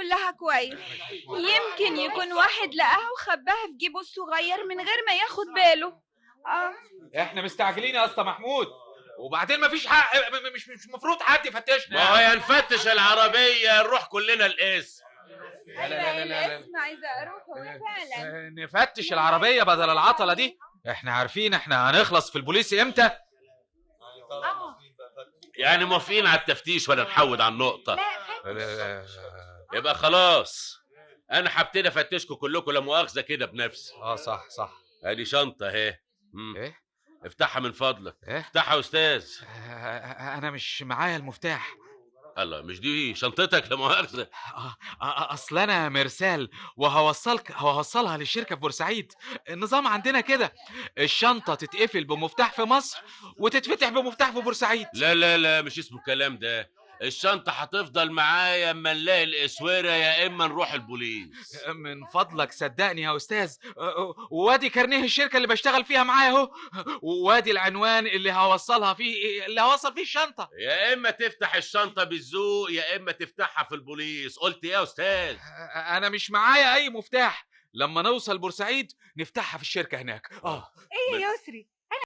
كلها كويس. يمكن يكون واحد لقاها وخباها في جيبه الصغير من غير ما ياخد باله. احنا مستعجلين يا اسطى محمود، وبعدين مفيش حق، مش المفروض حد يفتشنا. ما هي نفتش العربيه نروح كلنا القسم. لا لا لا لا الاسم عايزه اروح فعلا. نفتش العربيه بدل العطله دي. احنا عارفين احنا هنخلص في البوليس امتى. يعني موافقين على التفتيش ولا نحود على النقطه؟ يبقى خلاص انا هبتدي افتشكم كلكم لا مؤاخذه كده بنفسي. صح. ادي شنطه اهي. ايه؟ افتحها من فضلك. إيه؟ افتحها يا استاذ. انا مش معايا المفتاح. الله، مش دي شنطتك لا مؤاخذه؟ اصل انا مرسال وهوصلها للشركه في بورسعيد. النظام عندنا كده، الشنطه تتقفل بمفتاح في مصر وتتفتح بمفتاح في بورسعيد. لا لا لا، مش اسمه الكلام ده. الشنطه هتفضل معايا اما نلاقي الاسوره يا اما نروح البوليس. من فضلك صدقني يا استاذ، وادي كارنيه الشركه اللي بشتغل فيها معايا اهو، وادي العنوان اللي هوصل فيه الشنطه. يا اما تفتح الشنطه بالذوق يا اما تفتحها في البوليس. قلت ايه يا استاذ؟ انا مش معايا اي مفتاح. لما نوصل بورسعيد نفتحها في الشركه هناك. ايه يا يسري،